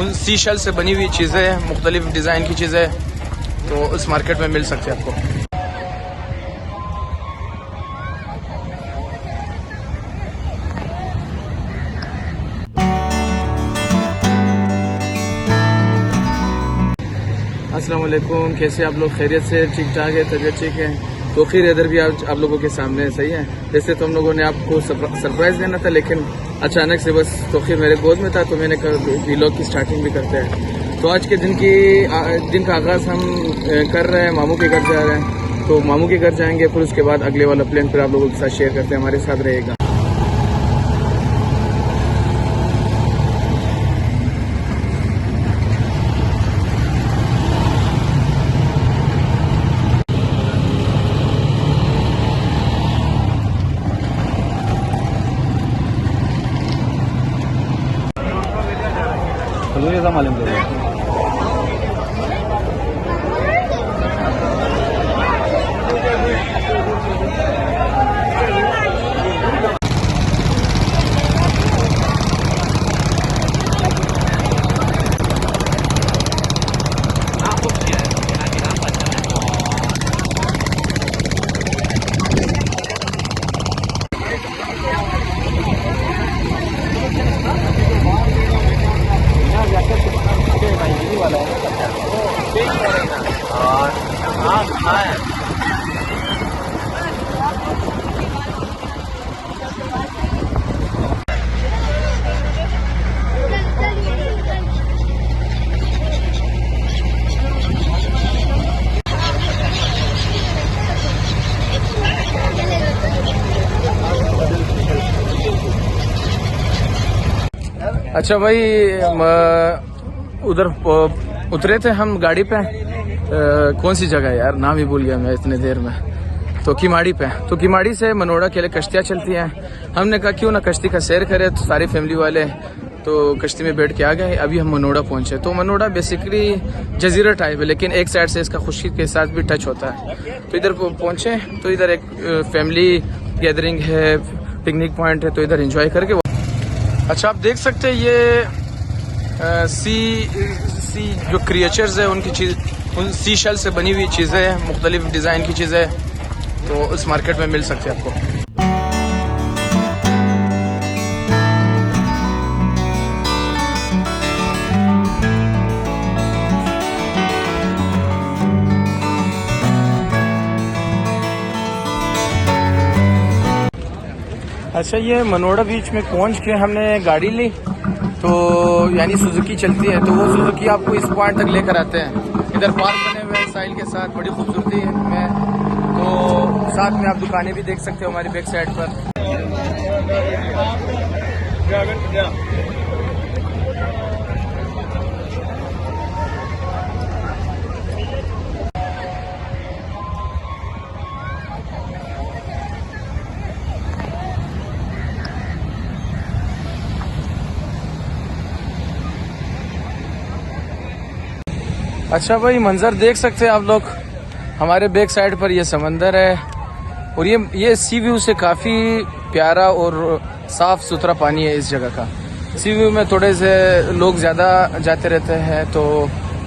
उन सी शेल से बनी हुई चीज़ें, मुख्तलिफ डिज़ाइन की चीज़ें तो इस मार्केट में मिल सकती है आपको। अस्सलाम वालेकुम, कैसे आप लोग? खैरियत से? ठीक ठाक है? तबीयत ठीक है? तो खैर इधर भी आप लोगों के सामने है, सही है। वैसे तो हम लोगों ने आपको सरप्राइज़ देना था, लेकिन अचानक से बस तो खैर मेरे गोद में था, तो मैंने कहा व्लॉग की स्टार्टिंग भी करते हैं। तो आज के दिन का आगाज़ हम कर रहे हैं, मामू के घर जा रहे हैं। तो मामू के घर जाएंगे, फिर उसके बाद अगले वाला प्लान फिर आप लोगों के साथ शेयर करते हैं, हमारे साथ रहेगा। ऐसा मालूम पड़ेगा। अच्छा भाई, उधर उतरे थे हम गाड़ी पे। कौन सी जगह है यार, नाम ही भूल गया मैं इतने देर में। तो किमाड़ी पे, तो किमाड़ी से मनोड़ा के लिए कश्तियाँ चलती हैं। हमने कहा क्यों ना कश्ती का सैर करें, तो सारी फैमिली वाले तो कश्ती में बैठ के आ गए। अभी हम मनोड़ा पहुंचे। तो मनोड़ा बेसिकली जजीरा टाइप है, लेकिन एक साइड से इसका खुशी के साथ भी टच होता है। तो इधर पहुंचे तो इधर एक फैमिली गैदरिंग है, पिकनिक पॉइंट है, तो इधर एंजॉय करके। अच्छा, आप देख सकते हैं ये सी जो क्रिएचर्स है उनकी चीज़, उन सी शेल से बनी हुई चीज़ें, मुख्तलिफ डिज़ाइन की चीज़ें तो इस मार्केट में मिल सकती है आपको। अच्छा, ये मनोड़ा बीच में पहुंच के हमने गाड़ी ली, तो यानी सुजुकी चलती है, तो वो सुजुकी आपको इस पॉइंट तक लेकर आते हैं। इधर पार्क बने हुए हैं साइल के साथ, बड़ी खूबसूरती है। तो साथ में आप दुकानें भी देख सकते हो हमारी बैक साइड पर। अच्छा भाई, मंजर देख सकते हैं आप लोग, हमारे बैक साइड पर ये समंदर है और ये सी व्यू से काफ़ी प्यारा और साफ़ सुथरा पानी है इस जगह का। सी व्यू में थोड़े से लोग ज़्यादा जाते रहते हैं, तो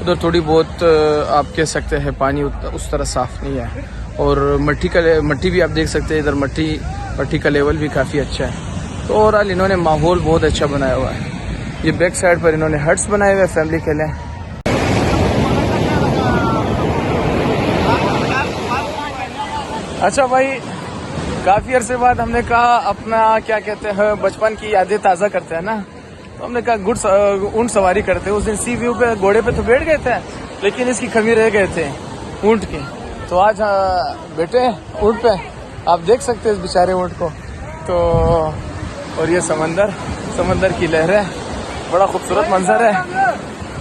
उधर थोड़ी बहुत आप कह सकते हैं पानी उस तरह साफ़ नहीं है। और मट्टी भी आप देख सकते हैं, इधर मट्टी का लेवल भी काफ़ी अच्छा है। तो ओवरऑल इन्होंने माहौल बहुत अच्छा बनाया हुआ है। ये बैक साइड पर इन्होंने हट्स बनाए हुए हैं फैमिली के लिए। अच्छा भाई, काफ़ी अरसे बाद हमने कहा अपना क्या कहते हैं बचपन की यादें ताज़ा करते हैं ना। तो हमने कहा ऊँट सवारी करते हैं। उस दिन सी व्यू पे घोड़े पे तो बैठ गए थे, लेकिन इसकी कमी रह गए थे ऊँट की। तो आज बैठे ऊँट पे, आप देख सकते हैं इस बेचारे ऊँट को। तो और ये समंदर की लहरें, बड़ा खूबसूरत मंजर है।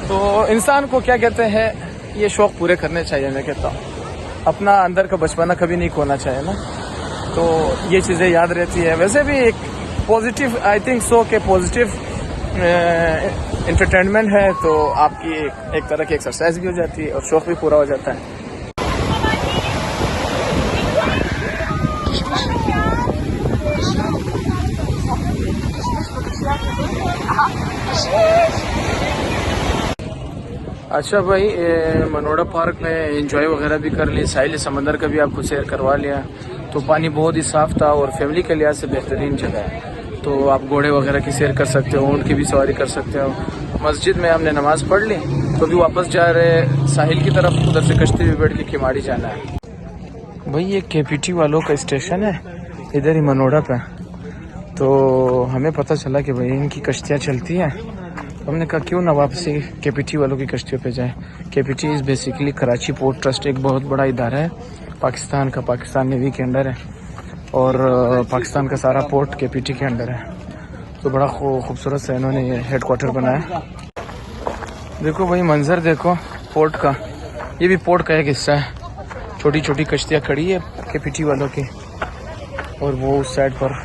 तो इंसान को क्या कहते हैं ये शौक़ पूरे करने चाहिए। मैं कहता हूँ अपना अंदर का बचपना कभी नहीं खोना चाहिए ना, तो ये चीज़ें याद रहती है। वैसे भी एक पॉजिटिव, आई थिंक सो के पॉजिटिव एंटरटेनमेंट है, तो आपकी एक तरह की एक्सरसाइज भी हो जाती है और शौक़ भी पूरा हो जाता है। अच्छा भाई, मनोड़ा पार्क में एंजॉय वगैरह भी कर ली, साहिल समंदर का भी आपको सैर करवा लिया। तो पानी बहुत ही साफ था और फैमिली के लिहाज से बेहतरीन जगह है। तो आप घोड़े वगैरह की सैर कर सकते हो, ऊँट की भी सवारी कर सकते हो। मस्जिद में हमने नमाज़ पढ़ ली, तो अभी वापस जा रहे साहिल की तरफ, उधर से कश्ती में बैठ के किमाड़ी जाना है। भाई ये KPT वालों का स्टेशन है, इधर ही मनोड़ा पे। तो हमें पता चला कि भाई इनकी कश्तियाँ चलती हैं। हमने कहा क्यों ना वापसी KPT वालों की कश्तियों पे जाए। KPT is basically Karachi port trust, एक बहुत बड़ा इदारा है पाकिस्तान का, पाकिस्तान नेवी के अंडर है और पाकिस्तान का सारा पोर्ट KPT के अंडर है। तो बड़ा खूबसूरत सा इन्होंने ये हेडक्वार्टर बनाया। देखो भाई मंजर देखो पोर्ट का, ये भी पोर्ट का एक हिस्सा है। छोटी छोटी कश्तियाँ खड़ी है KPT वालों की, और वो उस साइड पर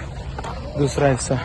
दूसरा हिस्सा।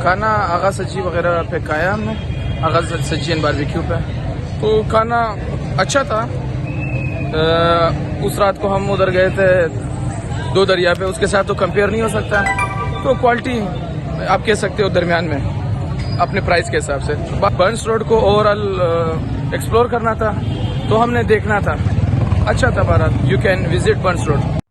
खाना आगा सज्जी वगैरह पे खाया हमने, आगा सज्जी एंड बारबेक्यू पे। तो खाना अच्छा था। उस रात को हम उधर गए थे दो दरिया पे, उसके साथ तो कंपेयर नहीं हो सकता। तो क्वालिटी आप कह सकते हो दरमियान में अपने प्राइस के हिसाब से। बर्न्स रोड को ओवरऑल एक्सप्लोर करना था, तो हमने देखना था। अच्छा था Bharat, you can visit Burns road.